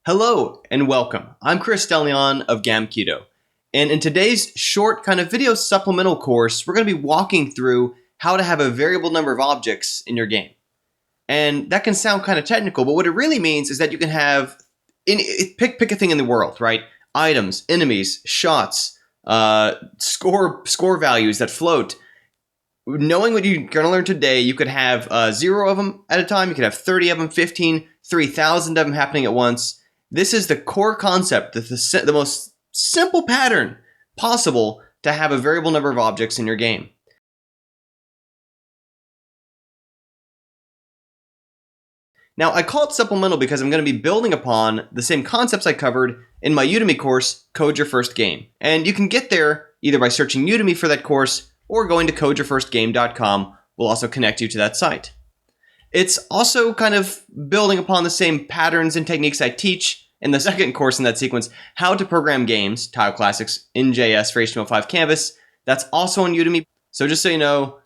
Hello and welcome. I'm Chris Delion of Gamkedo. And in today's short kind of video supplemental course, we're going to be walking through how to have a variable number of objects in your game. And that can sound kind of technical, but what it really means is that you can have, pick a thing in the world, right? Items, enemies, shots, score values that float. Knowing what you're going to learn today, you could have 0 of them at a time. You could have 30 of them, 15, 3,000 of them happening at once. This is the core concept, the most simple pattern possible to have a variable number of objects in your game. Now, I call it supplemental because I'm going to be building upon the same concepts I covered in my Udemy course, Code Your First Game. And you can get there either by searching Udemy for that course or going to codeyourfirstgame.com. We'll also connect you to that site. It's also kind of building upon the same patterns and techniques I teach in the second course in that sequence, How to Program Games, Tile Classics in JS for HTML5 Canvas. That's also on Udemy. So just so you know,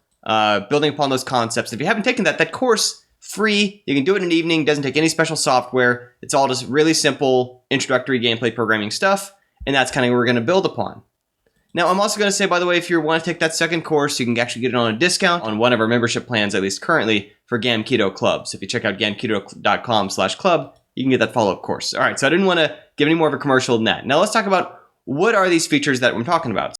building upon those concepts. If you haven't taken that course, free. You can do it in an evening. Doesn't take any special software. It's all just really simple introductory gameplay programming stuff. And that's kind of what we're going to build upon. Now, I'm also going to say, by the way, if you want to take that second course, you can actually get it on a discount on one of our membership plans, at least currently, for Gamkedo Club. So if you check out gamkedo.com/club, you can get that follow-up course. All right, so I didn't want to give any more of a commercial than that. Now let's talk about what are these features that I'm talking about.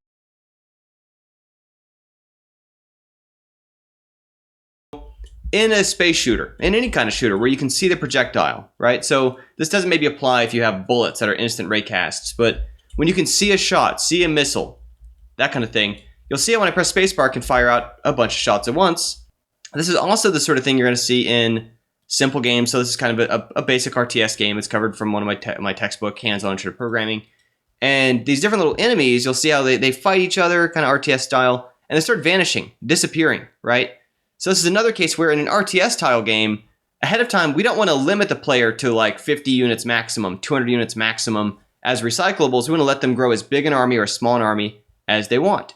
In a space shooter, in any kind of shooter where you can see the projectile, right? So this doesn't maybe apply if you have bullets that are instant raycasts, but when you can see a shot, see a missile, that kind of thing, you'll see it when I press spacebar, I can fire out a bunch of shots at once. This is also the sort of thing you're going to see in simple games. So this is kind of a basic RTS game. It's covered from one of my textbook, Hands-On Intro to Programming. And these different little enemies, you'll see how they fight each other, kind of RTS style, and they start vanishing, disappearing, right? So this is another case where in an RTS style game, ahead of time, we don't want to limit the player to like 50 units maximum, 200 units maximum as recyclables. We want to let them grow as big an army or as small an army as they want.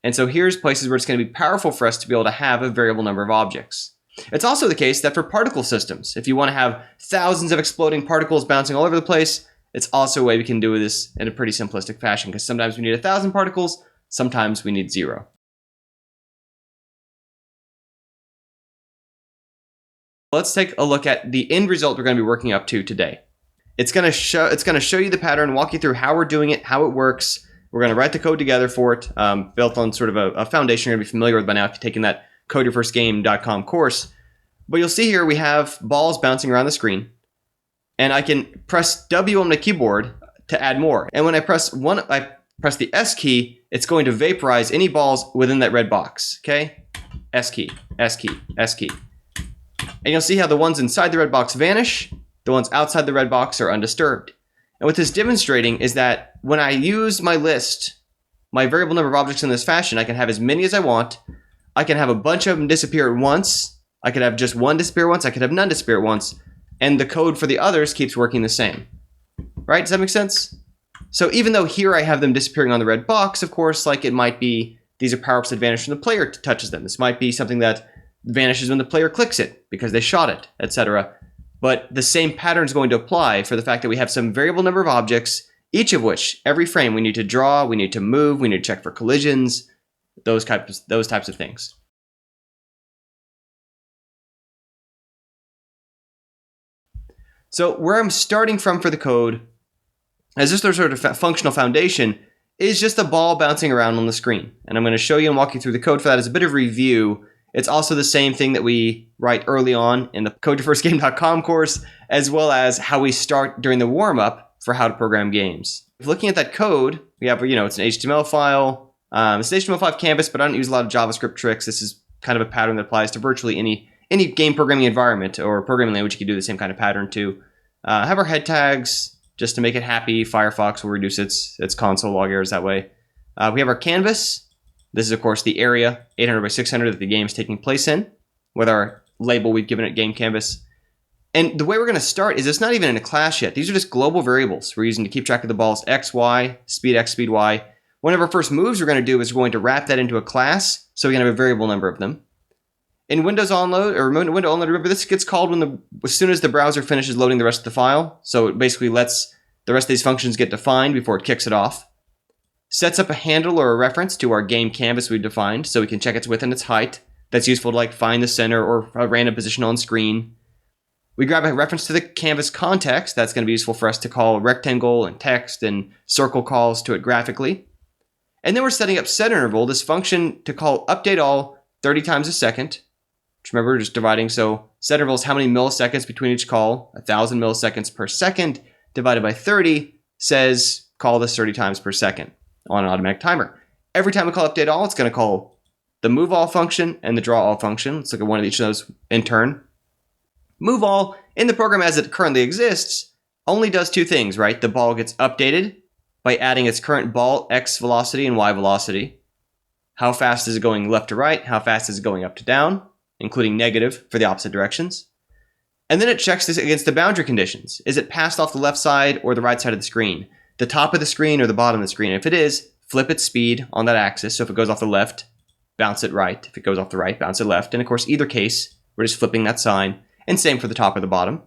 And so here's places where it's going to be powerful for us to be able to have a variable number of objects. It's also the case that for particle systems, if you want to have thousands of exploding particles bouncing all over the place, it's also a way we can do this in a pretty simplistic fashion, because sometimes we need 1,000 particles, sometimes we need 0. Let's take a look at the end result we're going to be working up to today. It's going to show you the pattern, walk you through how we're doing it, how it works. We're going to write the code together for it, built on sort of a foundation you're going to be familiar with by now if you've taken that codeyourfirstgame.com course. But you'll see here we have balls bouncing around the screen, and I can press W on the keyboard to add more. And when I press the S key, it's going to vaporize any balls within that red box. Okay, S key, S key, S key. And you'll see how the ones inside the red box vanish, the ones outside the red box are undisturbed. And what this is demonstrating is that when I use my list, my variable number of objects in this fashion, I can have as many as I want. I can have a bunch of them disappear at once. I could have just one disappear once. I could have none disappear at once. And the code for the others keeps working the same. Right? Does that make sense? So even though here I have them disappearing on the red box, of course, like it might be, these are power-ups that vanish when the player touches them. This might be something that vanishes when the player clicks it because they shot it, etc. But the same pattern is going to apply for the fact that we have some variable number of objects, each of which, every frame, we need to draw, we need to move, we need to check for collisions, those types of things. So where I'm starting from for the code, as just a sort of functional foundation, is just a ball bouncing around on the screen. And I'm going to show you and walk you through the code for that as a bit of review. It's also the same thing that we write early on in the codeyourfirstgame.com course, as well as how we start during the warm-up for how to program games. If looking at that code, we have, it's an HTML file. It's an HTML5 canvas, but I don't use a lot of JavaScript tricks. This is kind of a pattern that applies to virtually any game programming environment or programming language. You can do the same kind of pattern too. Have our head tags just to make it happy. Firefox will reduce its console log errors that way. We have our canvas. This is, of course, the area 800 by 600 that the game is taking place in, with our label we've given it game canvas. And the way we're going to start is it's not even in a class yet. These are just global variables we're using to keep track of the balls x, y, speed x, speed y. One of our first moves we're going to do is we're going to wrap that into a class so we can have a variable number of them. In Windows onload or window onload, remember this gets called as soon as the browser finishes loading the rest of the file. So it basically lets the rest of these functions get defined before it kicks it off. Sets up a handle or a reference to our game canvas we've defined, so we can check its width and its height. That's useful to like find the center or a random position on screen. We grab a reference to the canvas context. That's going to be useful for us to call rectangle and text and circle calls to it graphically. And then we're setting up set interval, this function to call update all 30 times a second. Which remember, we're just dividing, so set interval is how many milliseconds between each call. 1,000 milliseconds per second divided by 30 says call this 30 times per second on an automatic timer. Every time we call update all, it's going to call the move all function and the draw all function. Let's look at one of each of those in turn. Move all, in the program as it currently exists, only does two things, right? The ball gets updated by adding its current ball x velocity and y velocity. How fast is it going left to right? How fast is it going up to down? Including negative for the opposite directions. And then it checks this against the boundary conditions. Is it passed off the left side or the right side of the screen? The top of the screen or the bottom of the screen? If it is, flip its speed on that axis. So if it goes off the left, bounce it right. If it goes off the right, bounce it left. And of course, either case, we're just flipping that sign. And same for the top or the bottom.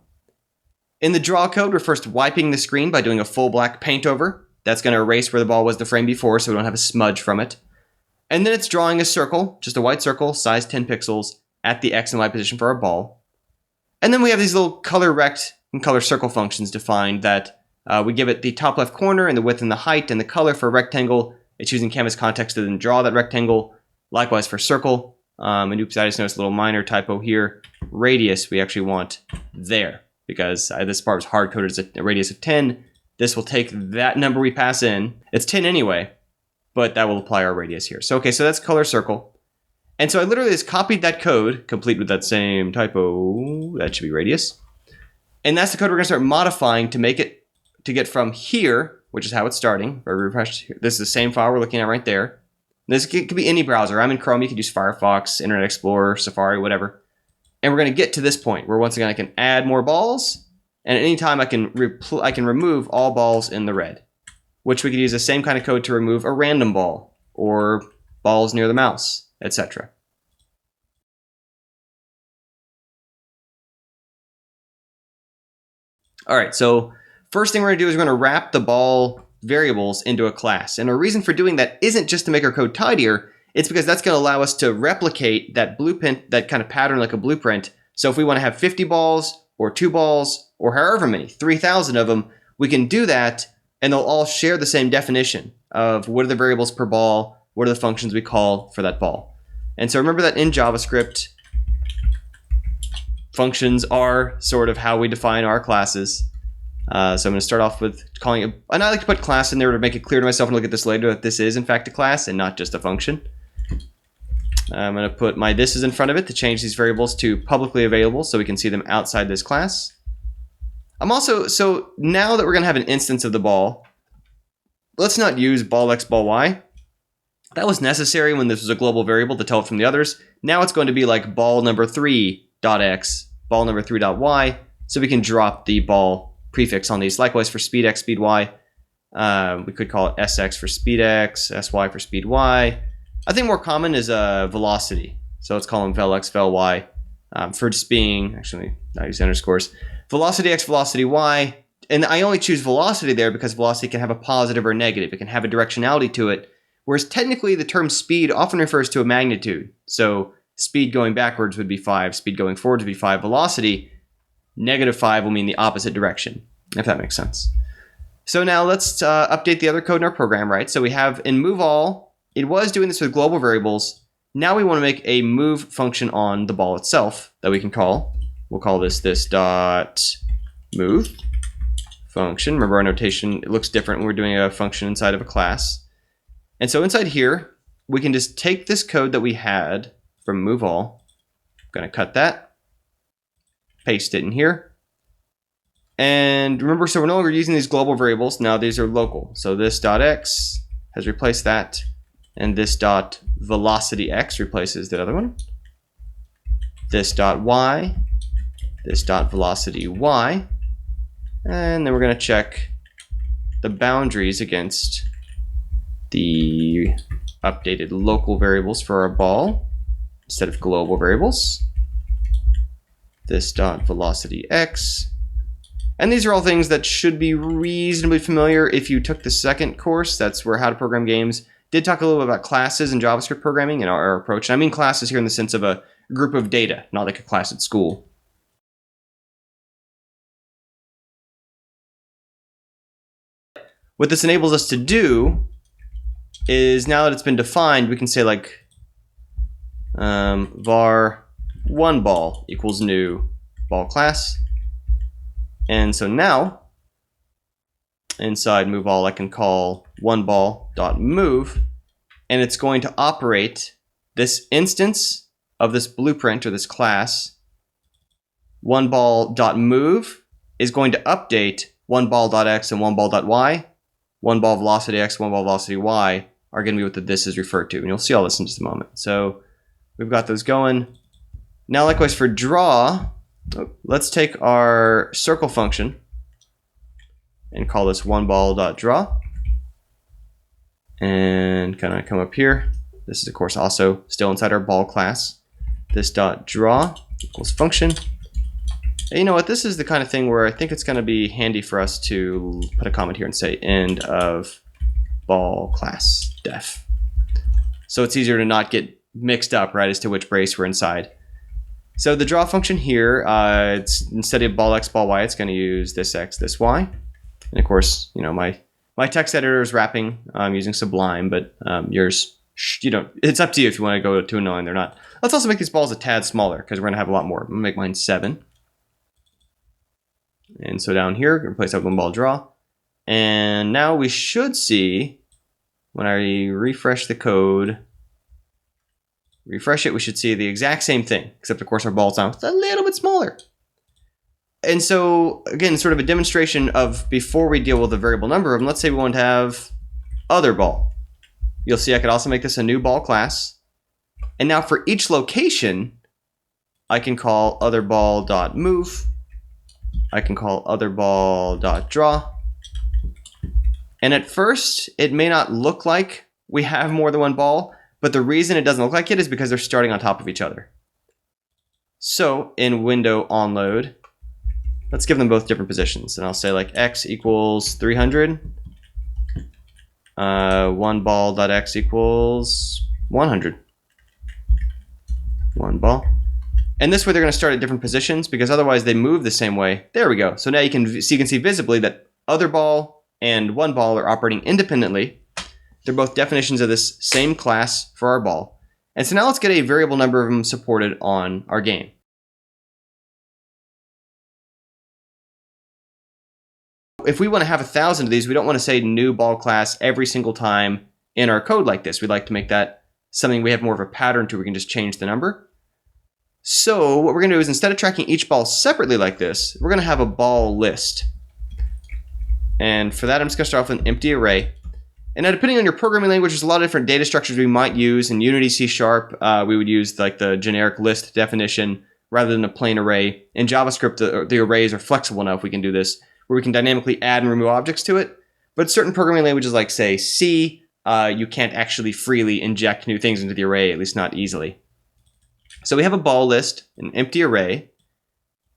In the draw code, we're first wiping the screen by doing a full black paint over. That's going to erase where the ball was the frame before, so we don't have a smudge from it. And then it's drawing a circle, just a white circle, size 10 pixels, at the X and Y position for our ball. And then we have these little color rect and color circle functions defined that we give it the top left corner and the width and the height and the color for a rectangle. It's using canvas context to then draw that rectangle. Likewise for circle. And oops, I just noticed a little minor typo here. Radius we actually want there because this part was hard coded as a radius of 10. This will take that number we pass in. It's 10 anyway, but that will apply our radius here. So okay, so that's color circle. And so I literally just copied that code, complete with that same typo. That should be radius. And that's the code we're going to start modifying to make it, to get from here, which is how it's starting. If I refresh, this is the same file we're looking at right there. This could be any browser. I'm in Chrome. You could use Firefox, Internet Explorer, Safari, whatever. And we're going to get to this point where once again I can add more balls. And at any time I can remove all balls in the red, which we could use the same kind of code to remove a random ball or balls near the mouse, etc. All right, so first thing we're going to do is we're going to wrap the ball variables into a class. And our reason for doing that isn't just to make our code tidier, it's because that's going to allow us to replicate that blueprint, that kind of pattern like a blueprint. So if we want to have 50 balls or 2 balls or however many, 3,000 of them, we can do that and they'll all share the same definition of what are the variables per ball, what are the functions we call for that ball. And so remember that in JavaScript, functions are sort of how we define our classes. So I'm going to start off with calling it, and I like to put class in there to make it clear to myself and look at this later that this is in fact a class and not just a function. I'm going to put my this is in front of it to change these variables to publicly available so we can see them outside this class. So now that we're going to have an instance of the ball, let's not use ball x, ball y. That was necessary when this was a global variable to tell it from the others. Now it's going to be like ball number 3.x, ball number 3.y, so we can drop the ball prefix on these. Likewise for speed x, speed y, we could call it sx for speed x, sy for speed y. I think more common is velocity. So let's call them vel x, vel y for just being, actually, I use underscores. Velocity x, velocity y. And I only choose velocity there because velocity can have a positive or negative. It can have a directionality to it. Whereas technically the term speed often refers to a magnitude. So speed going backwards would be 5. Speed going forwards would be 5. Velocity, -5 will mean the opposite direction, if that makes sense. So now let's update the other code in our program, right? So we have in move all, it was doing this with global variables. Now we want to make a move function on the ball itself that we can call. We'll call this dot move function. Remember our notation, it looks different when we're doing a function inside of a class. And so inside here, we can just take this code that we had from move all. I'm going to cut that, paste it in here. And remember, so we're no longer using these global variables. Now these are local. So this dot x has replaced that. And this dot velocity x replaces that other one. This dot y, this dot velocity y. And then we're going to check the boundaries against the updated local variables for our ball. instead of global variables. This dot velocity x. And these are all things that should be reasonably familiar if you took the second course. That's where How to Program Games did talk a little bit about classes in JavaScript programming and our approach. And I mean classes here in the sense of a group of data, not like a class at school. What this enables us to do is, now that it's been defined, we can say like var one ball equals new ball class. And so now inside move all, I can call one ball dot move, and it's going to operate this instance of this blueprint or this class. One ball dot move is going to update one ball dot x and one ball dot y. One ball velocity x, one ball velocity y are going to be what this is referred to, and you'll see all this in just a moment. So we've got those going. Now likewise for draw, let's take our circle function and call this one ball dot draw, and kind of come up here. This is of course also still inside our ball class. This dot draw equals function. And you know what? This is the kind of thing where I think it's going to be handy for us to put a comment here and say end of ball class def. So it's easier to not get mixed up, right, as to which brace we're inside. So the draw function here, it's instead of ball x, ball y, it's going to use this x, this y. And of course, you know, my text editor is wrapping. I'm using Sublime, but yours, you know, it's up to you if you want to go to a 9 or not. Let's also make these balls a tad smaller because we're going to have a lot more. I'm going to make mine 7. And so down here, replace that one ball draw. And now we should see, when I refresh the code, refresh it, we should see the exact same thing, except of course our ball's now a little bit smaller. And so again, sort of a demonstration of before we deal with a variable number of them, let's say we want to have other ball. You'll see I could also make this a new ball class. And now for each location, I can call other ball dot move. I can call other ball dot draw. And at first, it may not look like we have more than one ball, but the reason it doesn't look like it is because they're starting on top of each other. So in window onload, let's give them both different positions. And I'll say like x equals 300. One ball dot x equals 100. One ball. And this way they're going to start at different positions because otherwise they move the same way. There we go. So now you can see visibly that other ball and one ball are operating independently. They're both definitions of this same class for our ball. And so now let's get a variable number of them supported on our game. If we want to have 1,000 of these, we don't want to say new ball class every single time in our code like this. We'd like to make that something we have more of a pattern to. We can just change the number. So what we're going to do is, instead of tracking each ball separately like this, we're going to have a ball list. And for that, I'm just going to start off with an empty array. And now, depending on your programming language, there's a lot of different data structures we might use. In Unity, C#, we would use like the generic list definition rather than a plain array. In JavaScript, the arrays are flexible enough we can do this, where we can dynamically add and remove objects to it. But certain programming languages like, say, C, you can't actually freely inject new things into the array, at least not easily. So we have a ball list, an empty array,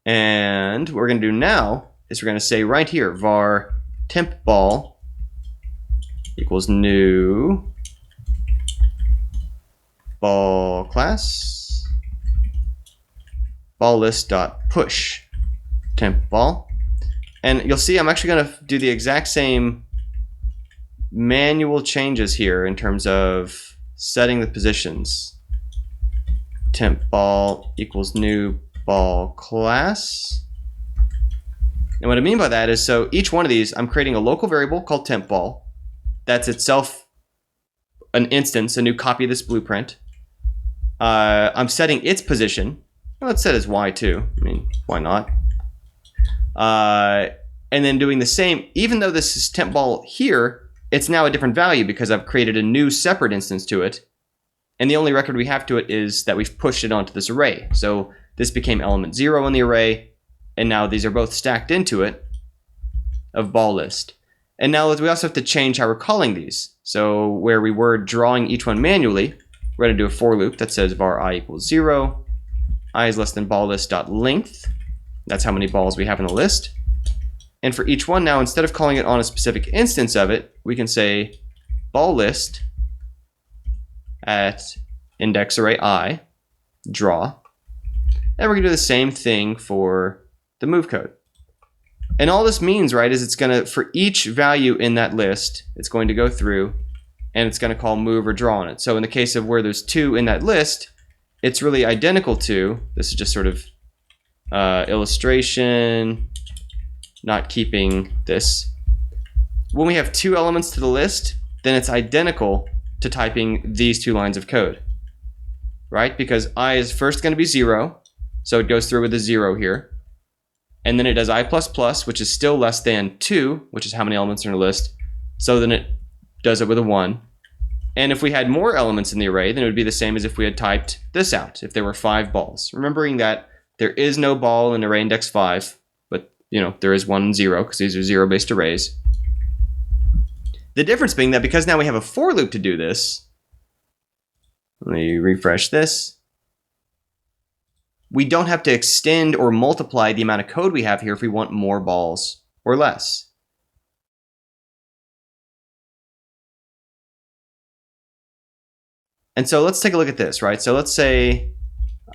and what we're going to do now is we're going to say right here, var temp ball equals new ball class ball list dot push temp ball. And you'll see I'm actually going to do the exact same manual changes here in terms of setting the positions. Temp ball equals new ball class. And what I mean by that is, so each one of these, I'm creating a local variable called temp ball. That's itself an instance, a new copy of this blueprint. I'm setting its position. Well, let's set as y2. I mean, why not? And then doing the same, even though this is temp ball here, it's now a different value because I've created a new separate instance to it. And the only record we have to it is that we've pushed it onto this array. So this became element 0 in the array, and now these are both stacked into it of ball list. And now we also have to change how we're calling these. So where we were drawing each one manually, we're going to do a for loop that says var I equals 0, I is less than ball list.length. That's how many balls we have in the list. And for each one now, instead of calling it on a specific instance of it, we can say ball list at index array I, draw. And we're going to do the same thing for the move code. And all this means, right, is it's going to, for each value in that list, it's going to go through and it's going to call move or draw on it. So in the case of where there's 2 in that list, it's really identical to, this is just sort of illustration, not keeping this. When we have 2 elements to the list, then it's identical to typing these 2 lines of code, right? Because I is first going to be 0, so it goes through with a 0 here. And then it does I++, which is still less than 2, which is how many elements are in a list. So then it does it with a 1. And if we had more elements in the array, then it would be the same as if we had typed this out, if there were 5 balls. Remembering that there is no ball in array index 5, but there is 1 and 0, because these are 0-based arrays. The difference being that because now we have a for loop to do this, let me refresh this. We don't have to extend or multiply the amount of code we have here if we want more balls or less. And so let's take a look at this, right? So let's say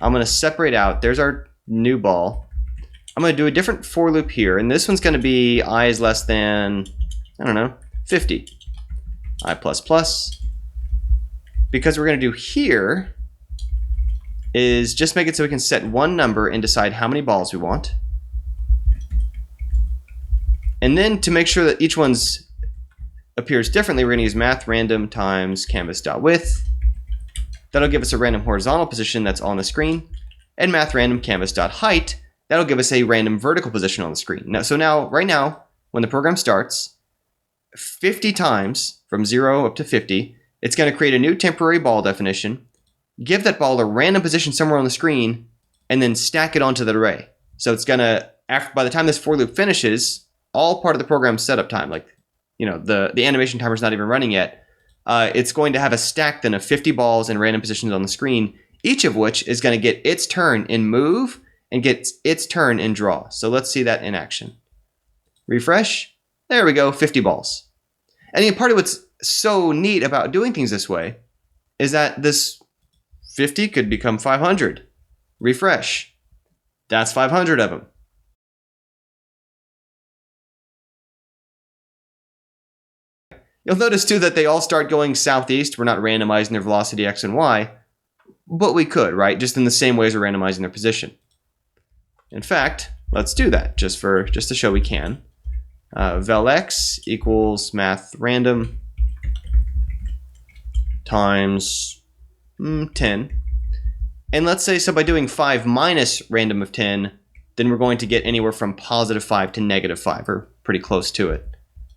I'm going to separate out, there's our new ball. I'm going to do a different for loop here, and this one's going to be I is less than, 50. I++. Because we're going to do here is just make it so we can set one number and decide how many balls we want. And then to make sure that each one's appears differently, we're going to use math random times canvas.width. That'll give us a random horizontal position that's on the screen. And math random canvas.height, that'll give us a random vertical position on the screen. Now, right now, when the program starts, 50 times from 0 up to 50, it's going to create a new temporary ball definition, give that ball a random position somewhere on the screen, and then stack it onto the array. So it's going to, by the time this for loop finishes, all part of the program's setup time, like the animation timer's not even running yet, it's going to have a stack then of 50 balls in random positions on the screen, each of which is going to get its turn in move and get its turn in draw. So let's see that in action. Refresh. There we go, 50 balls. And part of what's so neat about doing things this way is that this 50 could become 500. Refresh. That's 500 of them. You'll notice too that they all start going southeast. We're not randomizing their velocity x and y, but we could, right? Just in the same way as we're randomizing their position. In fact, let's do that just to show we can. Vel x equals math random times 10. And let's say, so by doing 5 minus random of 10, then we're going to get anywhere from +5 to -5, or pretty close to it,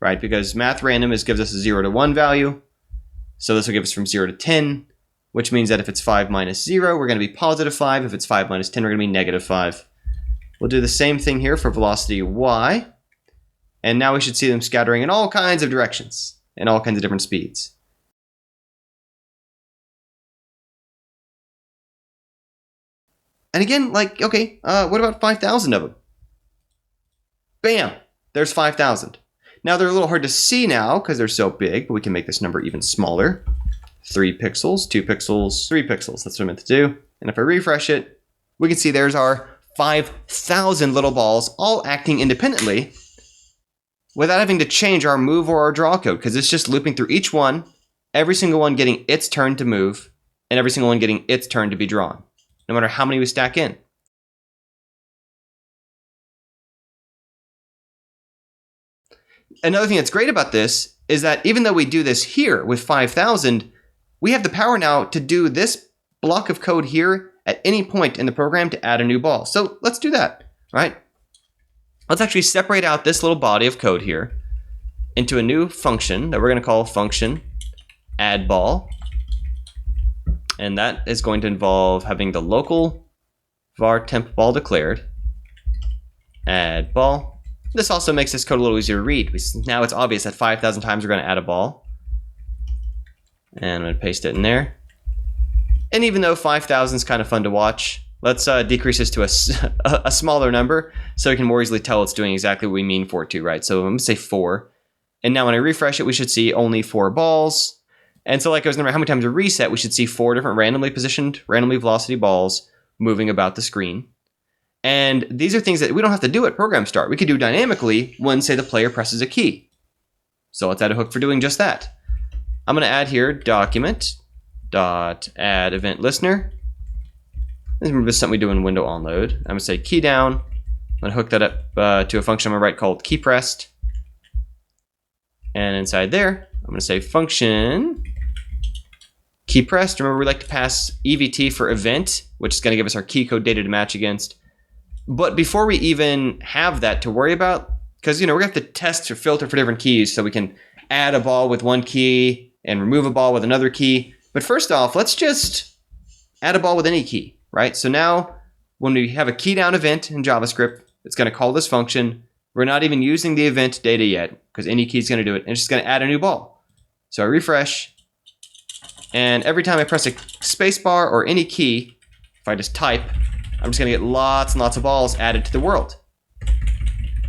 right? Because math random gives us a 0 to 1 value. So this will give us from 0 to 10, which means that if it's 5 minus 0, we're going to be +5. If it's 5 minus 10, we're going to be -5. We'll do the same thing here for velocity y. And now we should see them scattering in all kinds of directions and all kinds of different speeds. And again, what about 5,000 of them? Bam! There's 5,000. Now they're a little hard to see now because they're so big, but we can make this number even smaller. 3 pixels, 2 pixels, 3 pixels. That's what I meant to do. And if I refresh it, we can see there's our 5,000 little balls all acting independently without having to change our move or our draw code, because it's just looping through each one, every single one getting its turn to move, and every single one getting its turn to be drawn, no matter how many we stack in. Another thing that's great about this is that even though we do this here with 5,000, we have the power now to do this block of code here at any point in the program to add a new ball. So let's do that, right? Let's actually separate out this little body of code here into a new function that we're going to call function add ball. And that is going to involve having the local var temp ball declared, add ball. This also makes this code a little easier to read. Now it's obvious that 5,000 times we're going to add a ball. And I'm going to paste it in there. And even though 5,000 is kind of fun to watch, let's decrease this to a smaller number so we can more easily tell it's doing exactly what we mean for it to, right? So I'm going to say 4. And now when I refresh it, we should see only 4 balls. And so like I was wondering how many times we reset, we should see 4 different randomly positioned, randomly velocity balls moving about the screen. And these are things that we don't have to do at program start. We could do dynamically when, say, the player presses a key. So let's add a hook for doing just that. I'm going to add here document.add event listener. This is something we do in window onload. I'm going to say key down. I'm going to hook that up to a function I'm going to write called key pressed. And inside there, I'm going to say function key pressed. Remember, we like to pass EVT for event, which is going to give us our key code data to match against. But before we even have that to worry about, because we're going to have to test or filter for different keys so we can add a ball with one key and remove a ball with another key. But first off, let's just add a ball with any key, right? So now when we have a key down event in JavaScript, it's going to call this function. We're not even using the event data yet because any key is going to do it. And it's just going to add a new ball. So I refresh. And every time I press a spacebar or any key, if I just type, I'm just going to get lots and lots of balls added to the world.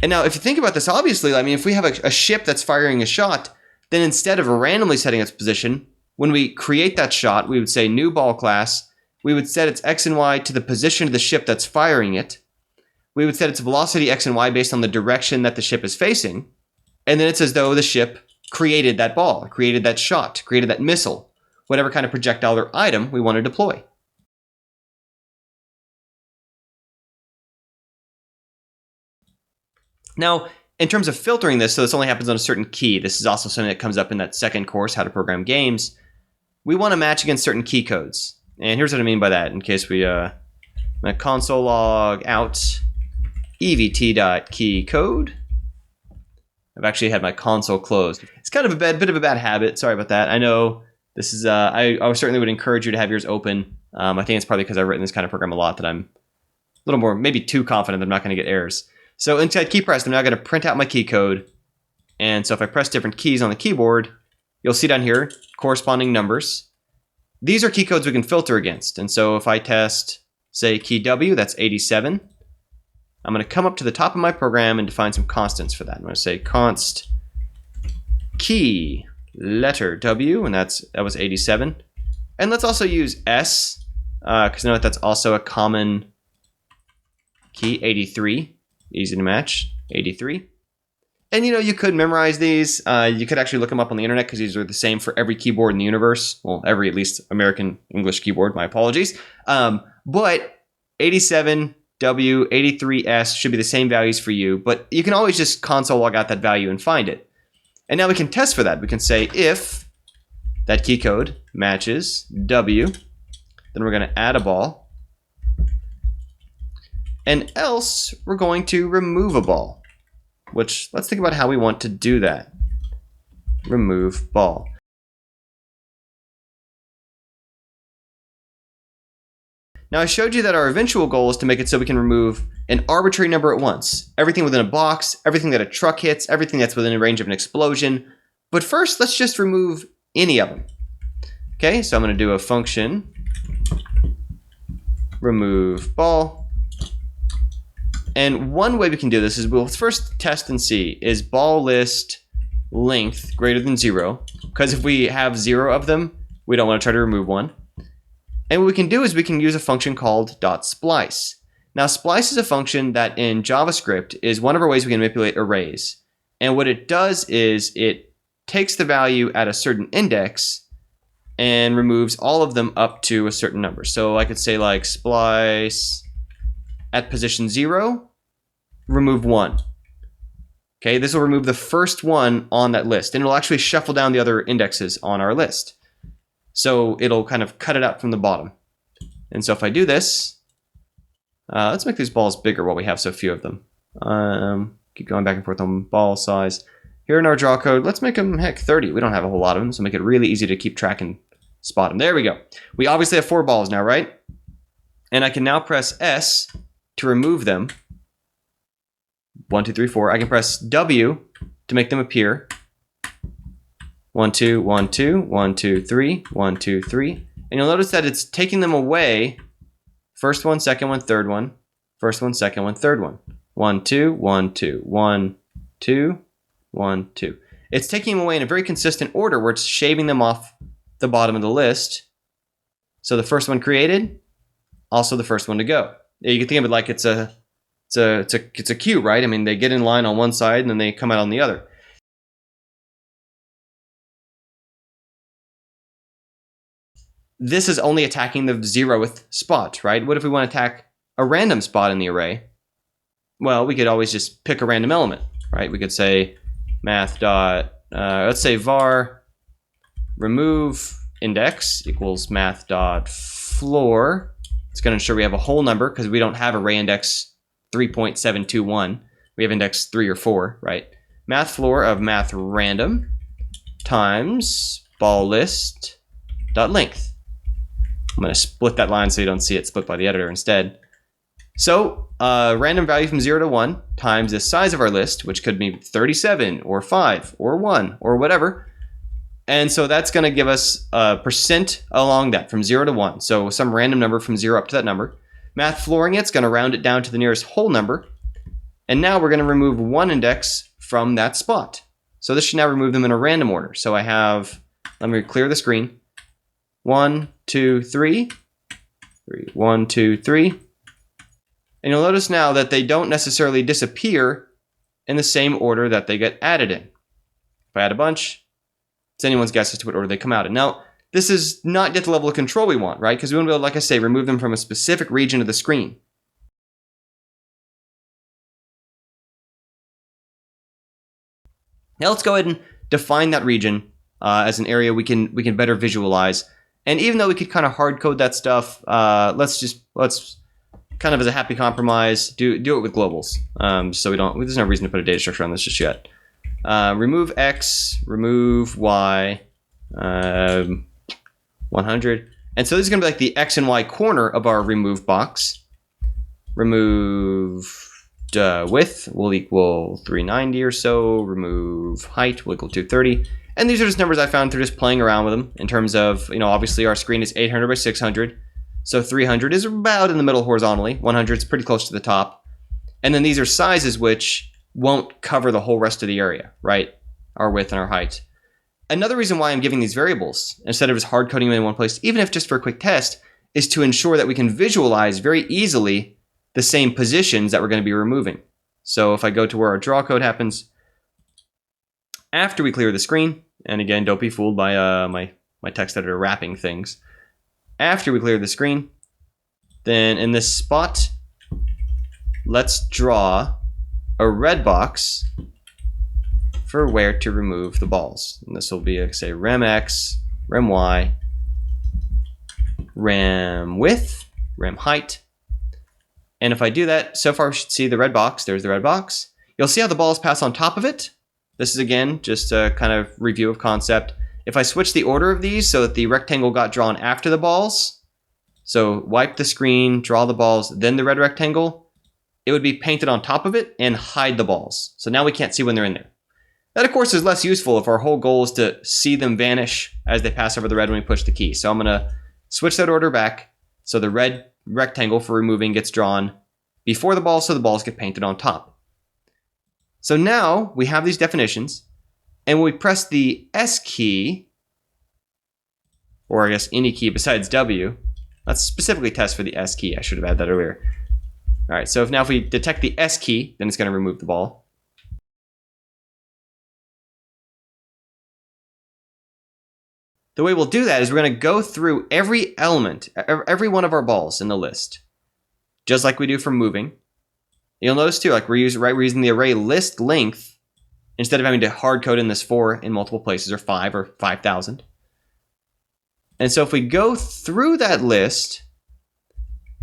And now, if you think about this, obviously, I mean, if we have a ship that's firing a shot, then instead of randomly setting its position, when we create that shot, we would say new ball class. We would set its X and Y to the position of the ship that's firing it. We would set its velocity X and Y based on the direction that the ship is facing. And then it's as though the ship created that ball, created that shot, created that missile, whatever kind of projectile or item we want to deploy. Now, in terms of filtering this, so this only happens on a certain key. This is also something that comes up in that second course, How to Program Games. We want to match against certain key codes. And here's what I mean by that, in case we console log out evt.keycode. I've actually had my console closed. It's kind of a bit of a bad habit. Sorry about that. I know this is, I certainly would encourage you to have yours open. I think it's probably because I've written this kind of program a lot that I'm a little more, maybe too confident that I'm not going to get errors. So inside key pressed, I'm now going to print out my key code. And so if I press different keys on the keyboard, you'll see down here corresponding numbers. These are key codes we can filter against. And so if I test, say, key W, that's 87. I'm going to come up to the top of my program and define some constants for that. I'm going to say const key letter W, and that was 87. And let's also use S, because note that's also a common key, 83. Easy to match, 83. And you could memorize these. You could actually look them up on the internet because these are the same for every keyboard in the universe. Well, every at least American English keyboard, my apologies. But 87W, 83S should be the same values for you. But you can always just console log out that value and find it. And now we can test for that. We can say if that key code matches W, then we're going to add a ball. And else, we're going to remove a ball, which let's think about how we want to do that. Remove ball. Now, I showed you that our eventual goal is to make it so we can remove an arbitrary number at once. Everything within a box, everything that a truck hits, everything that's within range of an explosion. But first, let's just remove any of them. Okay, so I'm going to do a function, remove ball. And one way we can do this is we'll first test and see, is ball list length greater than 0? Because if we have 0 of them, we don't want to try to remove one. And what we can do is we can use a function called .splice. Now, splice is a function that in JavaScript is one of our ways we can manipulate arrays. And what it does is it takes the value at a certain index and removes all of them up to a certain number. So I could say like splice at position 0, remove 1. Okay, this will remove the first one on that list, and it'll actually shuffle down the other indexes on our list. So it'll kind of cut it out from the bottom. And so if I do this, let's make these balls bigger while we have so few of them. Keep going back and forth on ball size. Here in our draw code, let's make them, heck, 30. We don't have a whole lot of them, so make it really easy to keep track and spot them. There we go. We obviously have 4 balls now, right? And I can now press S to remove them. 1, 2, 3, 4. I can press W to make them appear. 1, 2, 1, 2, 1, 2, 3, 1, 2, 3. And you'll notice that it's taking them away. First one, second one, third one. First one, second one, third one. 1, 2, 1, 2, 1, 2, 1, 2. It's taking them away in a very consistent order where it's shaving them off the bottom of the list. So the first one created, also the first one to go. You can think of it like it's a queue, right? I mean, they get in line on one side and then they come out on the other. This is only attacking the 0th spot, right? What if we want to attack a random spot in the array? Well, we could always just pick a random element, right? We could say math dot, let's say var remove index equals math dot floor. It's going to ensure we have a whole number because we don't have array index 3.721. We have index 3 or 4, right? Math floor of math random times ball list dot length. I'm going to split that line so you don't see it split by the editor instead. So random value from 0 to 1 times the size of our list, which could be 37 or 5 or 1 or whatever. And so that's going to give us a percent along that from 0 to 1. So some random number from 0 up to that number. Math flooring it's going to round it down to the nearest whole number. And now we're going to remove one index from that spot. So this should now remove them in a random order. So I have, let me clear the screen. 1, 2, 3. 1, 2, 3. And you'll notice now that they don't necessarily disappear in the same order that they get added in. If I add a bunch, it's anyone's guess as to what order they come out in. Now, this is not yet the level of control we want, right? Because we want to be able, like I say, remove them from a specific region of the screen. Now let's go ahead and define that region as an area we can better visualize. And even though we could kind of hard code that stuff, let's kind of as a happy compromise do it with globals. So there's no reason to put a data structure on this just yet. Remove X, remove Y, 100. And so this is going to be like the X and Y corner of our remove box. Remove width will equal 390 or so. Remove height will equal 230. And these are just numbers I found through just playing around with them in terms of, obviously our screen is 800 by 600. So 300 is about in the middle horizontally. 100 is pretty close to the top. And then these are sizes which won't cover the whole rest of the area, right? Our width and our height. Another reason why I'm giving these variables, instead of just hard coding them in one place, even if just for a quick test, is to ensure that we can visualize very easily the same positions that we're going to be removing. So if I go to where our draw code happens, after we clear the screen, and again, don't be fooled by my text editor wrapping things. After we clear the screen, then in this spot, let's draw a red box for where to remove the balls. And this will be, say, rem X, rem Y, rem width, rem height. And if I do that, so far we should see the red box. There's the red box. You'll see how the balls pass on top of it. This is, again, just a kind of review of concept. If I switch the order of these so that the rectangle got drawn after the balls, so wipe the screen, draw the balls, then the red rectangle, it would be painted on top of it and hide the balls. So now we can't see when they're in there. That, of course, is less useful if our whole goal is to see them vanish as they pass over the red when we push the key. So I'm going to switch that order back so the red rectangle for removing gets drawn before the balls so the balls get painted on top. So now we have these definitions, and when we press the S key, or I guess any key besides W, let's specifically test for the S key. I should have added that earlier. All right, so if we detect the S key, then it's going to remove the ball. The way we'll do that is we're going to go through every element, every one of our balls in the list, just like we do for moving. You'll notice too, like we're using the array list length instead of having to hard code in this 4 in multiple places, or 5 or 5,000. And so if we go through that list,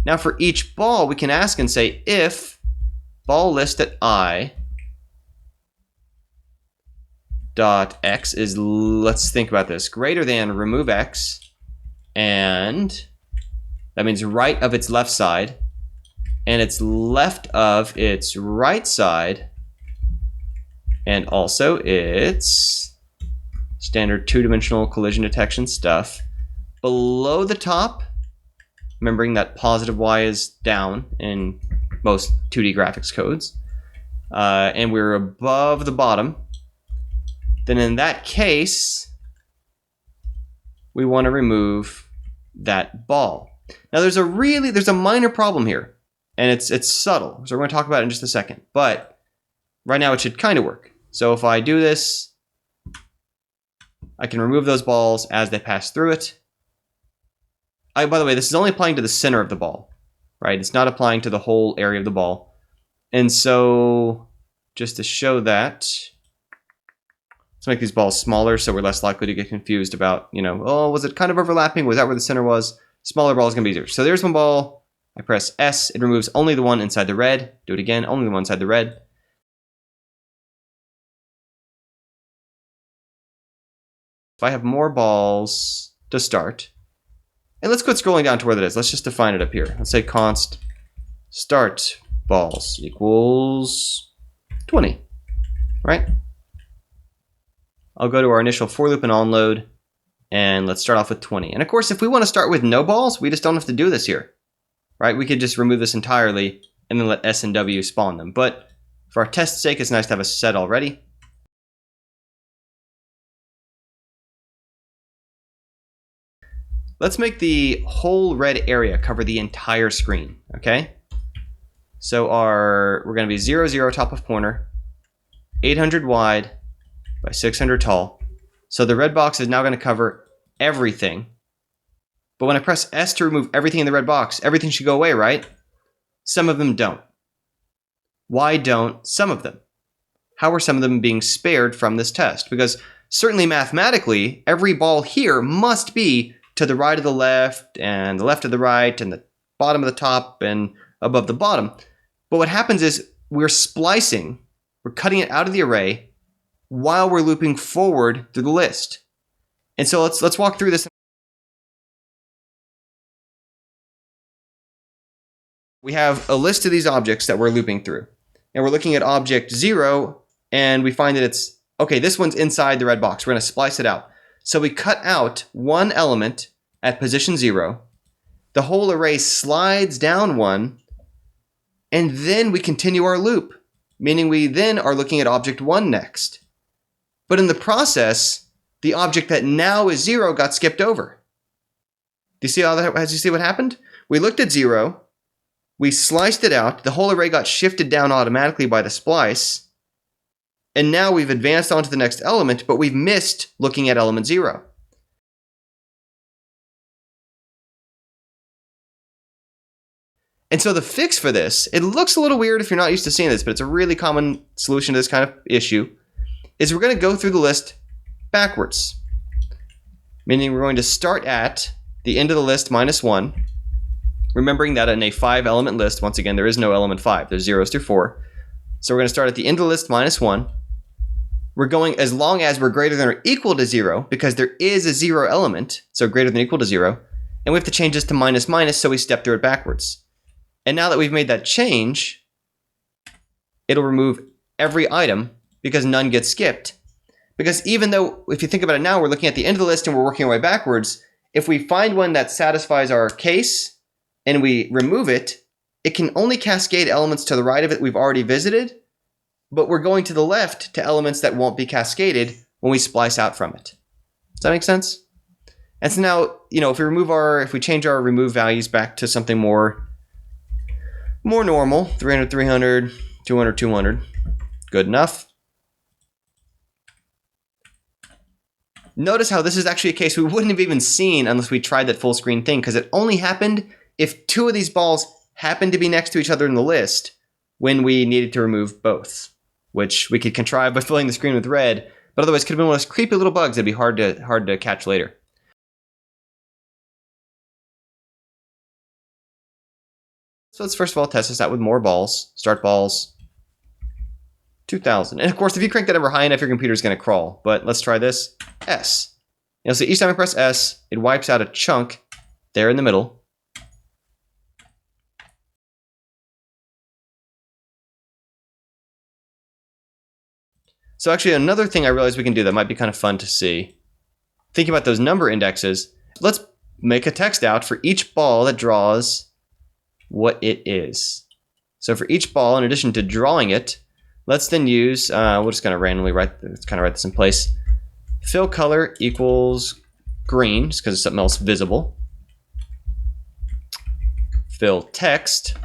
now for each ball we can ask and say if ball list at I dot X is, let's think about this, greater than remove X, and that means right of its left side, and it's left of its right side, and also its standard two-dimensional collision detection stuff, below the top, remembering that positive y is down in most 2D graphics codes, and we're above the bottom, then in that case, we want to remove that ball. Now there's a minor problem here, and it's subtle, so we're going to talk about it in just a second, but right now it should kind of work. So if I do this, I can remove those balls as they pass through it. By the way, this is only applying to the center of the ball, right? It's not applying to the whole area of the ball. And so just to show that, let's make these balls smaller so we're less likely to get confused about, oh, was it kind of overlapping? Was that where the center was? Smaller ball is going to be easier. So there's one ball. I press S. It removes only the one inside the red. Do it again. Only the one inside the red. If I have more balls to start, and let's quit scrolling down to where that is. Let's just define it up here. Let's say const start balls equals 20, right? I'll go to our initial for loop and onload, and let's start off with 20. And of course, if we want to start with no balls, we just don't have to do this here, right? We could just remove this entirely and then let S and W spawn them. But for our test's sake, it's nice to have a set already. Let's make the whole red area cover the entire screen, okay? So we're going to be 0, 0 top of corner, 800 wide by 600 tall. So the red box is now going to cover everything. But when I press S to remove everything in the red box, everything should go away, right? Some of them don't. Why don't some of them? How are some of them being spared from this test? Because certainly mathematically, every ball here must be to the right of the left, and the left of the right, and the bottom of the top, and above the bottom. But what happens is we're splicing, we're cutting it out of the array while we're looping forward through the list. And so let's walk through this. We have a list of these objects that we're looping through. And we're looking at object 0, and we find that it's, okay, this one's inside the red box. We're going to splice it out. So we cut out one element at position 0. The whole array slides down 1, and then we continue our loop, meaning we then are looking at object 1 next. But in the process, the object that now is 0 got skipped over. Do you see all that? As you see what happened? We looked at 0, we sliced it out, the whole array got shifted down automatically by the splice, and now we've advanced on to the next element, but we've missed looking at element 0. And so the fix for this, it looks a little weird if you're not used to seeing this, but it's a really common solution to this kind of issue, is we're going to go through the list backwards. Meaning we're going to start at the end of the list -1, remembering that in a 5-element list, once again, there is no element 5, there's 0s through 4. So we're going to start at the end of the list -1. We're going as long as we're greater than or equal to 0, because there is a 0 element, so greater than or equal to 0, and we have to change this to -, so we step through it backwards. And now that we've made that change, it'll remove every item because none gets skipped. Because even though, if you think about it now, we're looking at the end of the list and we're working our way backwards, if we find one that satisfies our case and we remove it, it can only cascade elements to the right of it we've already visited, but we're going to the left to elements that won't be cascaded when we splice out from it. Does that make sense? And so now, if we change our remove values back to something more normal, 300, 300, 200, 200, good enough. Notice how this is actually a case we wouldn't have even seen unless we tried that full screen thing, because it only happened if 2 of these balls happened to be next to each other in the list when we needed to remove both, which we could contrive by filling the screen with red, but otherwise could have been one of those creepy little bugs that'd be hard to catch later. So let's first of all test this out with more balls. Start balls, 2000. And of course, if you crank that ever high enough, your computer's going to crawl. But let's try this. S. You'll see each time I press S, it wipes out a chunk there in the middle. So actually, another thing I realized we can do that might be kind of fun to see. Thinking about those number indexes, let's make a text out for each ball that draws what it is. So for each ball, in addition to drawing it, let's then use, we're just going to randomly write this in place. Fill color equals green, just because it's something else visible. Fill text.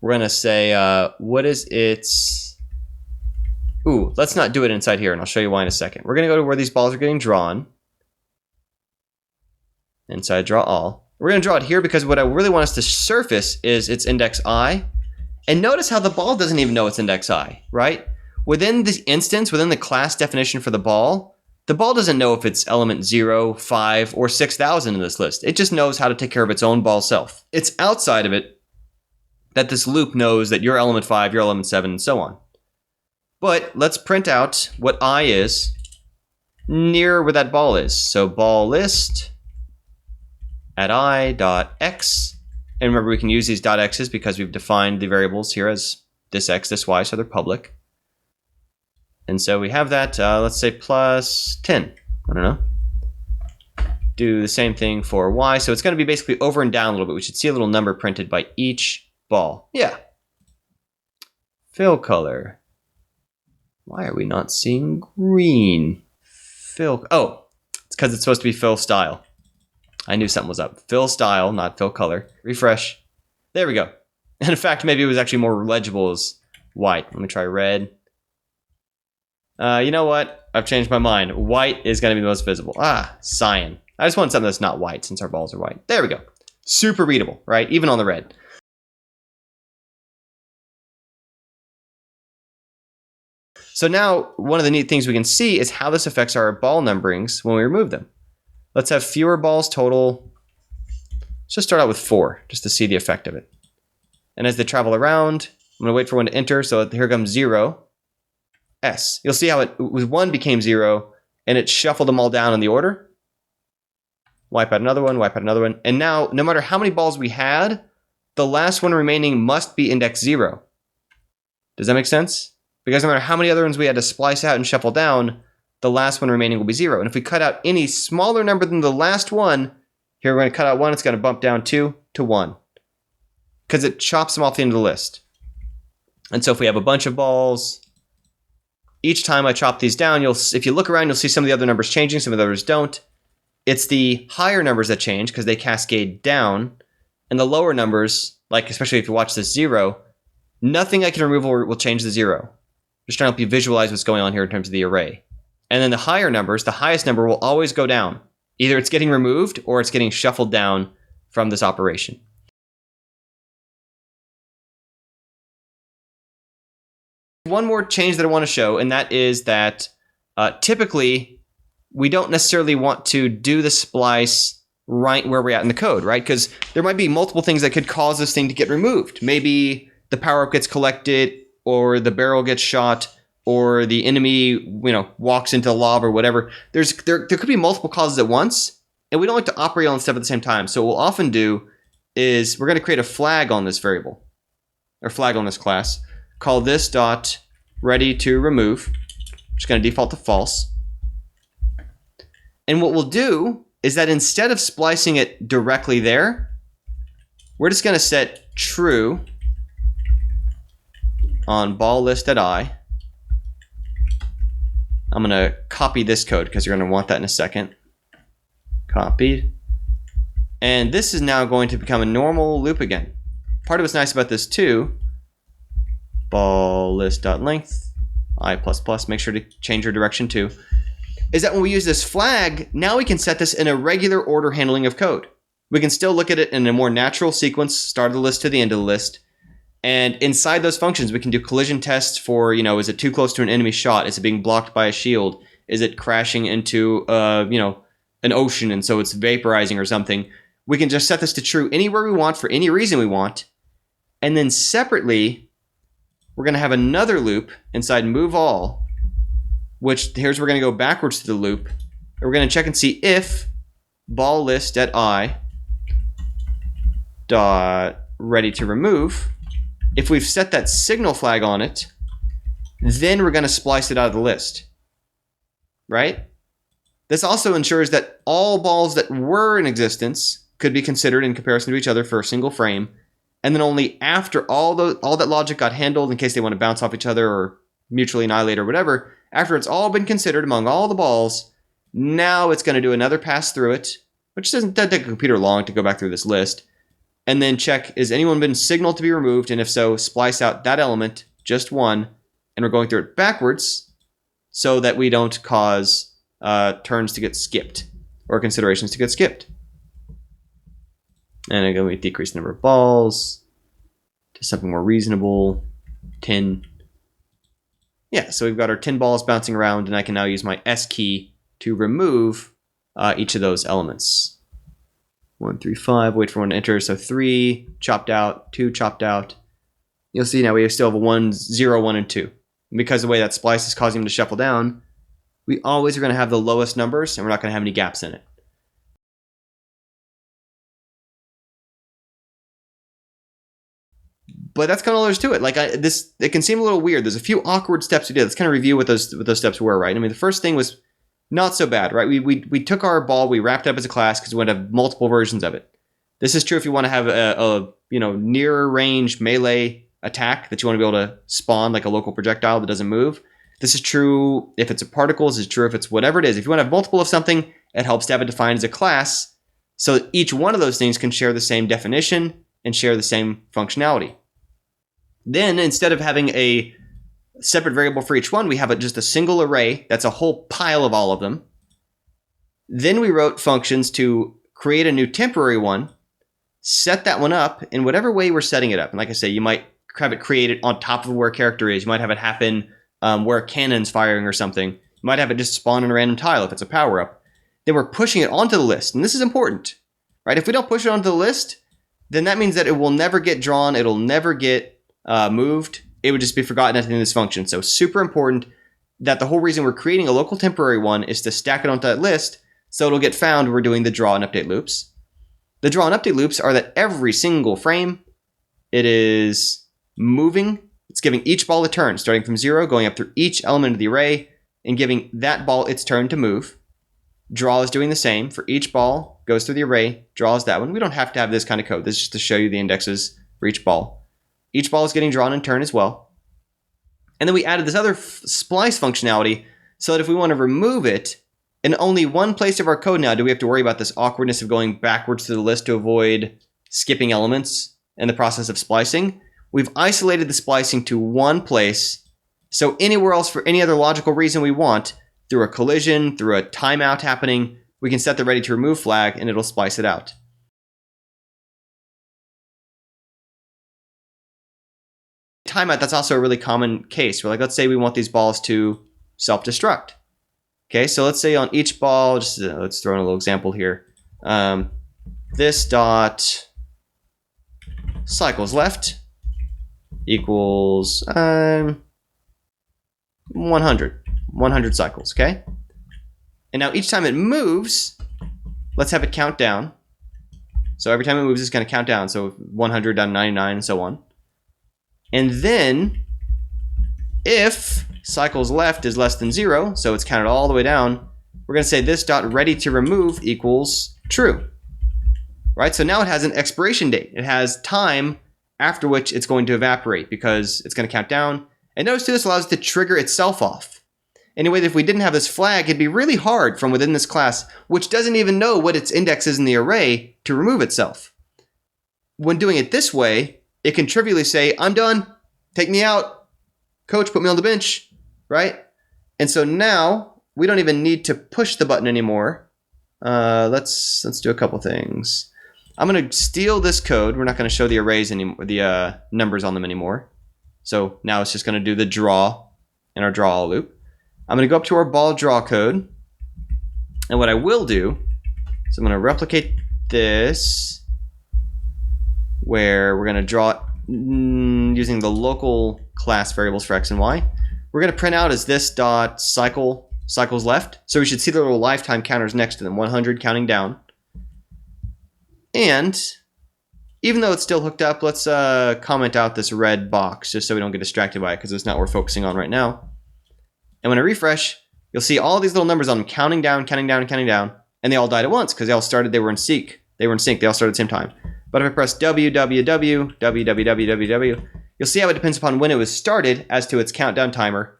We're going to say, what is its... Ooh, let's not do it inside here, and I'll show you why in a second. We're going to go to where these balls are getting drawn. Inside draw all. We're going to draw it here because what I really want us to surface is its index I. And notice how the ball doesn't even know its index I, right? Within this instance, within the class definition for the ball doesn't know if it's element 0, 5, or 6,000 in this list. It just knows how to take care of its own ball self. It's outside of it that this loop knows that you're element 5, you're element 7, and so on. But let's print out what I is near where that ball is. So ball list at I.x. And remember, we can use these .x's because we've defined the variables here as this x, this y, so they're public. And so we have that, let's say plus 10. I don't know. Do the same thing for y. So it's going to be basically over and down a little bit. We should see a little number printed by each ball. Yeah. Fill color. Why are we not seeing green? Fill. Oh, it's because it's supposed to be fill style. I knew something was up. Fill style, not fill color. Refresh. There we go. And in fact, maybe it was actually more legible as white. Let me try red. You know what? I've changed my mind. White is going to be the most visible. Ah, cyan. I just want something that's not white since our balls are white. There we go. Super readable, right? Even on the red. So now, one of the neat things we can see is how this affects our ball numberings when we remove them. Let's have fewer balls total. Let's just start out with 4, just to see the effect of it. And as they travel around, I'm going to wait for one to enter, so here comes 0, S. You'll see how it was 1 became 0, and it shuffled them all down in the order. Wipe out another one, wipe out another one. And now, no matter how many balls we had, the last one remaining must be index 0. Does that make sense? Because no matter how many other ones we had to splice out and shuffle down, the last one remaining will be 0. And if we cut out any smaller number than the last one, here we're going to cut out 1, it's going to bump down 2 to 1. Because it chops them off the end of the list. And so if we have a bunch of balls, each time I chop these down, if you look around, you'll see some of the other numbers changing, some of the others don't. It's the higher numbers that change because they cascade down. And the lower numbers, like especially if you watch this 0, nothing I can remove will change the 0. Just trying to help you visualize what's going on here in terms of the array. And then the higher numbers, the highest number will always go down. Either it's getting removed or it's getting shuffled down from this operation. One more change that I want to show, and that is that typically we don't necessarily want to do the splice right where we're at in the code, right? Because there might be multiple things that could cause this thing to get removed. Maybe the power-up gets collected, or the barrel gets shot, or the enemy, walks into the lava or whatever. There could be multiple causes at once, and we don't like to operate on stuff at the same time. So what we'll often do is we're going to create a flag on this variable, or flag on this class, call this dot ready to remove, which is going to default to false. And what we'll do is that instead of splicing it directly there, we're just going to set true on ball list at I. I'm going to copy this code because you're going to want that in a second. Copied. And this is now going to become a normal loop again. Part of what's nice about this too, ball list.length, I++, make sure to change your direction too, is that when we use this flag, now we can set this in a regular order handling of code. We can still look at it in a more natural sequence, start of the list to the end of the list. And inside those functions, we can do collision tests for, is it too close to an enemy shot? Is it being blocked by a shield? Is it crashing into, an ocean and so it's vaporizing or something? We can just set this to true anywhere we want for any reason we want. And then separately, we're going to have another loop inside move all, which here's we're going to go backwards to the loop. And we're going to check and see if ball list at I dot ready to remove. If we've set that signal flag on it, then we're going to splice it out of the list. Right? This also ensures that all balls that were in existence could be considered in comparison to each other for a single frame, and then only after all that logic got handled, in case they want to bounce off each other or mutually annihilate or whatever, after it's all been considered among all the balls, now it's going to do another pass through it, which doesn't take a computer long to go back through this list, and then check, has anyone been signaled to be removed, and if so, splice out that element, just one, and we're going through it backwards so that we don't cause turns to get skipped or considerations to get skipped. And again, we decrease the number of balls to something more reasonable, 10. Yeah, so we've got our 10 balls bouncing around, and I can now use my S key to remove each of those elements. 1, 3, 5, wait for one to enter. So 3 chopped out, 2 chopped out. You'll see now we still have a 1, 0, 1, and 2. And because the way that splice is causing them to shuffle down, we always are going to have the lowest numbers, and we're not going to have any gaps in it. But that's kind of all there's to it. Like it can seem a little weird. There's a few awkward steps we did. Let's kind of review what those steps were, right? I mean, the first thing was not so bad, right? We took our ball, we wrapped it up as a class because we want to have multiple versions of it. This is true if you want to have a nearer range melee attack that you want to be able to spawn like a local projectile that doesn't move. This is true if it's a particle. This is true if it's whatever it is. If you want to have multiple of something, it helps to have it defined as a class so that each one of those things can share the same definition and share the same functionality. Then, instead of having a separate variable for each one, we have just a single array that's a whole pile of all of them. Then we wrote functions to create a new temporary one, set that one up in whatever way we're setting it up. And like I say, you might have it created on top of where a character is. You might have it happen where a cannon's firing or something. You might have it just spawn in a random tile if it's a power-up. Then we're pushing it onto the list. And this is important, right? If we don't push it onto the list, then that means that it will never get drawn. It'll never get moved. It would just be forgotten at the end of this function. So super important that the whole reason we're creating a local temporary one is to stack it onto that list so it'll get found when we're doing the draw and update loops. The draw and update loops are that every single frame it is moving. It's giving each ball a turn, starting from 0, going up through each element of the array, and giving that ball its turn to move. Draw is doing the same. For each ball, goes through the array, draws that one. We don't have to have this kind of code. This is just to show you the indexes for each ball. Each ball is getting drawn in turn as well. And then we added this other splice functionality so that if we want to remove it, in only one place of our code now do we have to worry about this awkwardness of going backwards to the list to avoid skipping elements in the process of splicing. We've isolated the splicing to one place, so anywhere else for any other logical reason we want, through a collision, through a timeout happening, we can set the ready to remove flag and it'll splice it out. Timeout, that's also a really common case. We're like, let's say we want these balls to self-destruct. Okay, so let's say on each ball, just let's throw in a little example here. This dot cycles left equals 100 cycles, okay? And now each time it moves, let's have it count down. So every time it moves, it's going to count down. So 100 down 99 and so on. And then if cycles left is less than 0, so it's counted all the way down, we're going to say this dot ready to remove equals true. Right? So now it has an expiration date. It has time after which it's going to evaporate because it's going to count down. And notice too, this allows it to trigger itself off. Anyway, if we didn't have this flag, it'd be really hard from within this class, which doesn't even know what its index is in the array, to remove itself. When doing it this way, it can trivially say, I'm done, take me out, coach, put me on the bench, right? And so now we don't even need to push the button anymore. Let's do a couple things. I'm going to steal this code. We're not going to show the arrays anymore, the numbers on them anymore. So now it's just going to do the draw in our draw loop. I'm going to go up to our ball draw code. And what I will do is I'm going to replicate this where we're going to draw it using the local class variables for x and y. We're going to print out as this dot cycles left. So we should see the little lifetime counters next to them, 100 counting down. And even though it's still hooked up, let's comment out this red box just so we don't get distracted by it because it's not what we're focusing on right now. And when I refresh, you'll see all these little numbers on them counting down, counting down, counting down, and they all died at once because they were in sync. They all started at the same time. But if I press W, W, W, W, W, W, W, W, you'll see how it depends upon when it was started as to its countdown timer.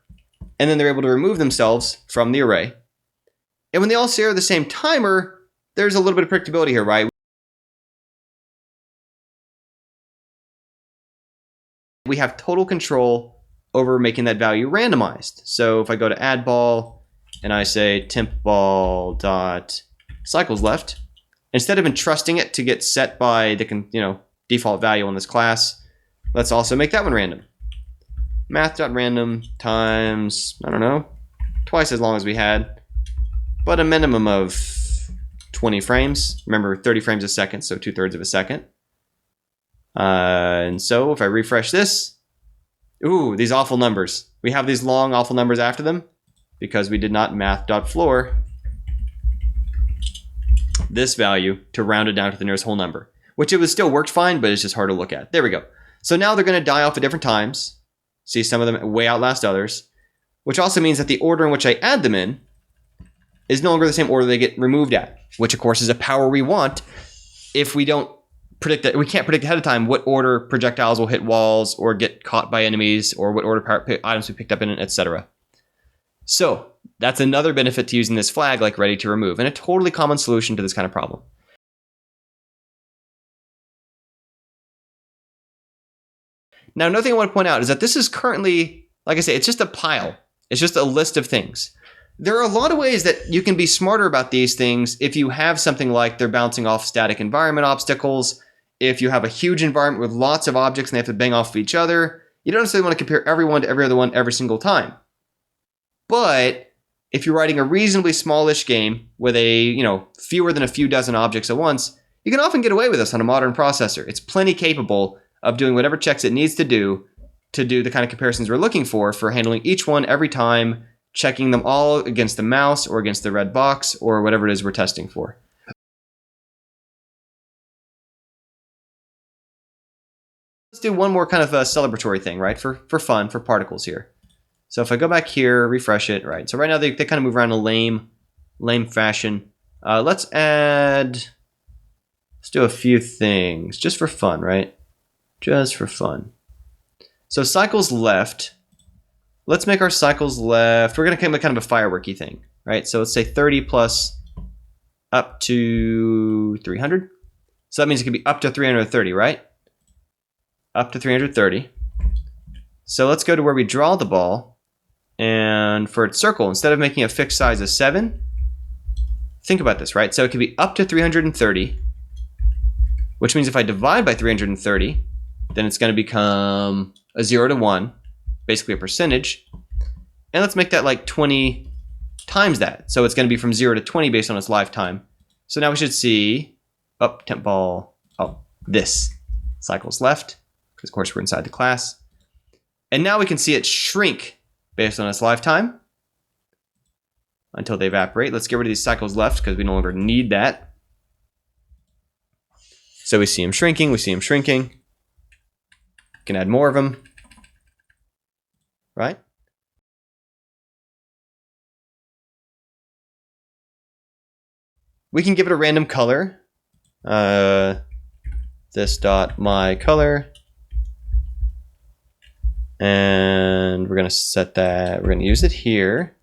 And then they're able to remove themselves from the array. And when they all share the same timer, there's a little bit of predictability here, right? We have total control over making that value randomized. So if I go to add ball and I say temp ball dot cycles left, instead of entrusting it to get set by the default value on this class, let's also make that one random. Math.random times, I don't know, twice as long as we had, but a minimum of 20 frames. Remember, 30 frames a second, so 2/3 of a second. And so if I refresh this, ooh, these awful numbers. We have these long, awful numbers after them because we did not math.floor this value to round it down to the nearest whole number, which it was still worked fine, but it's just hard to look at. There we go. So now they're going to die off at different times. See, some of them way outlast others, which also means that the order in which I add them in is no longer the same order they get removed at, which of course is a power we want if we don't predict that. We can't predict ahead of time what order projectiles will hit walls or get caught by enemies or what order items we picked up in it, etc. So that's another benefit to using this flag like ready to remove, and a totally common solution to this kind of problem. Now, another thing I want to point out is that this is currently, like I say, it's just a pile. It's just a list of things. There are a lot of ways that you can be smarter about these things if you have something like they're bouncing off static environment obstacles, if you have a huge environment with lots of objects and they have to bang off of each other. You don't necessarily want to compare every one to every other one every single time. But if you're writing a reasonably smallish game with fewer than a few dozen objects at once, you can often get away with this on a modern processor. It's plenty capable of doing whatever checks it needs to do the kind of comparisons we're looking for handling each one every time, checking them all against the mouse or against the red box or whatever it is we're testing for. Let's do one more kind of a celebratory thing, right? For fun, for particles here. So if I go back here, refresh it, right? So right now they kind of move around in a lame fashion. Let's do a few things just for fun, right? Just for fun. So cycles left. Let's make our cycles left. We're going to make kind of a fireworky thing, right? So let's say 30 plus up to 300. So that means it could be up to 330, right? Up to 330. So let's go to where we draw the ball. And for its circle, instead of making a fixed size of 7, think about this, right? So it could be up to 330, which means if I divide by 330, then it's going to become a 0 to 1, basically a percentage. And let's make that like 20 times that. So it's going to be from 0 to 20 based on its lifetime. So now we should see, temp ball, this cycles left, because of course we're inside the class. And now we can see it shrink based on its lifetime until they evaporate. Let's get rid of these cycles left because we no longer need that. So we see them shrinking, we see them shrinking. We can add more of them, right? We can give it a random color. This dot my color. And we're going to set that, we're going to use it here.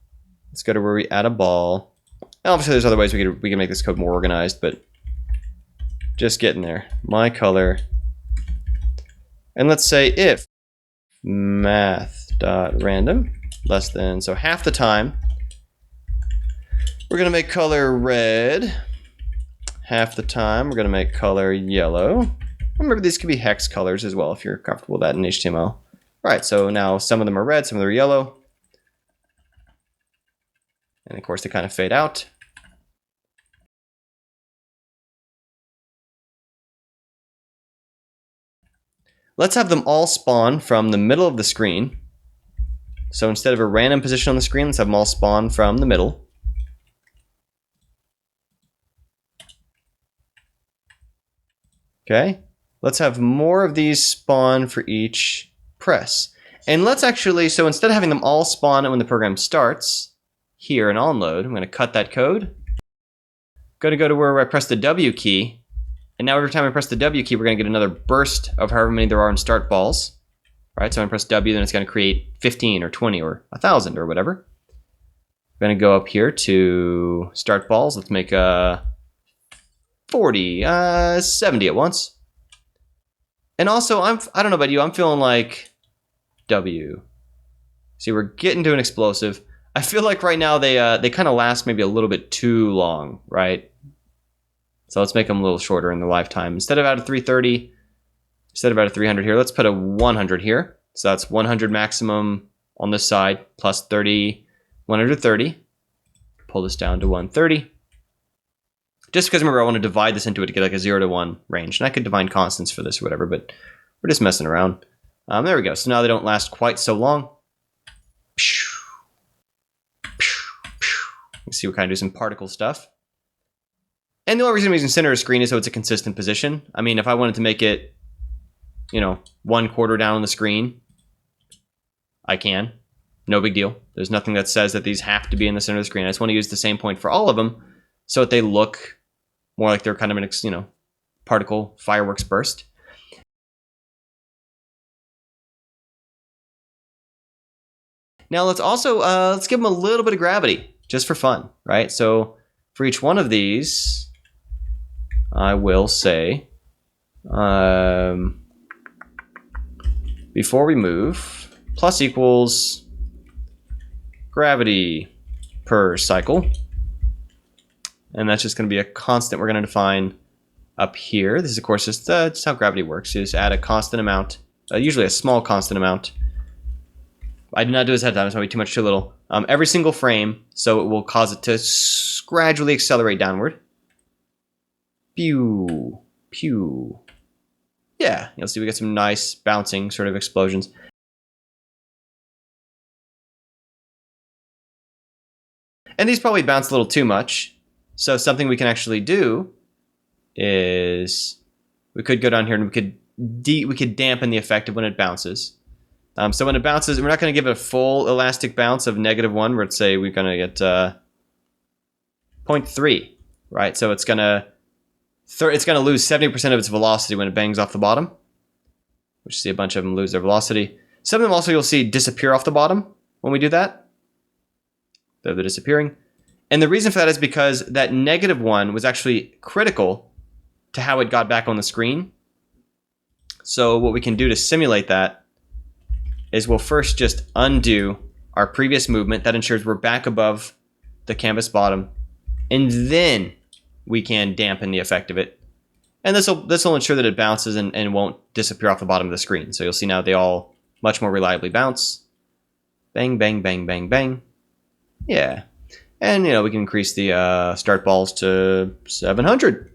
Let's go to where we add a ball. And obviously there's other ways we can make this code more organized, but just getting there. My color. And let's say if math.random less than, so half the time, we're going to make color red. Half the time, we're going to make color yellow. Remember, these could be hex colors as well if you're comfortable with that in HTML. Right, so now some of them are red, some of them are yellow. And of course they kind of fade out. Let's have them all spawn from the middle of the screen. So instead of a random position on the screen, let's have them all spawn from the middle. Okay, let's have more of these spawn for each press. And let's actually, so instead of having them all spawn when the program starts, here in onload. I'm going to cut that code. Going to go to where I press the W key. And now every time I press the W key, we're going to get another burst of however many there are in start balls. All right, so I'm going to press W, then it's going to create 15 or 20 or 1,000 or whatever. I'm going to go up here to start balls. Let's make 40, 70 at once. And also, I don't know about you, I'm feeling like W. See, we're getting to an explosive. I feel like right now they kind of last maybe a little bit too long, right? So let's make them a little shorter in the lifetime. Instead of out of 330, instead of out of 300 here, let's put a 100 here. So that's 100 maximum on this side, plus 30, 130. Pull this down to 130. Just because, remember, I want to divide this into it to get like a 0 to 1 range. And I could define constants for this or whatever, but we're just messing around. There we go. So now they don't last quite so long. Let's see, we kind of do some particle stuff. And the only reason I'm using center of screen is so it's a consistent position. I mean, if I wanted to make it, you know, 1/4 down on the screen, I can. No big deal. There's nothing that says that these have to be in the center of the screen. I just want to use the same point for all of them so that they look more like they're kind of an, you know, particle fireworks burst. Now let's also, let's give them a little bit of gravity just for fun, right? So for each one of these, I will say, before we move, plus equals gravity per cycle. And that's just going to be a constant we're going to define up here. This is, of course, just how gravity works. You just add a constant amount, usually a small constant amount. I did not do this ahead of time. It's probably too much, too little. Every single frame, so it will cause it to gradually accelerate downward. Pew, pew. Yeah, you'll see we get some nice bouncing sort of explosions. And these probably bounce a little too much. So something we can actually do is we could go down here and we could dampen the effect of when it bounces. So when it bounces, we're not going to give it a full elastic bounce of -1. Let's say we're going to get 0.3, right? So it's going to lose 70% of its velocity when it bangs off the bottom. Which you see a bunch of them lose their velocity. Some of them also you'll see disappear off the bottom when we do that. They're disappearing. And the reason for that is because that -1 was actually critical to how it got back on the screen. So what we can do to simulate that is we'll first just undo our previous movement. That ensures we're back above the canvas bottom. And then we can dampen the effect of it. And this will ensure that it bounces and won't disappear off the bottom of the screen. So you'll see now they all much more reliably bounce. Bang, bang, bang, bang, bang. Yeah. And, you know, we can increase the start balls to 700.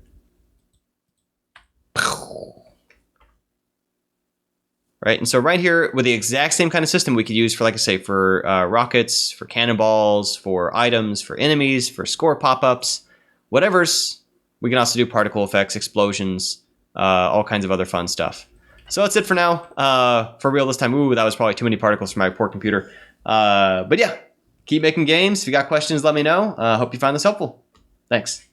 Right, and so right here, with the exact same kind of system we could use for, like I say, for rockets, for cannonballs, for items, for enemies, for score pop-ups, whatever's. We can also do particle effects, explosions, all kinds of other fun stuff. So that's it for now. For real this time. Ooh, that was probably too many particles for my poor computer. But yeah. Keep making games. If you got questions, let me know. Hope you find this helpful. Thanks.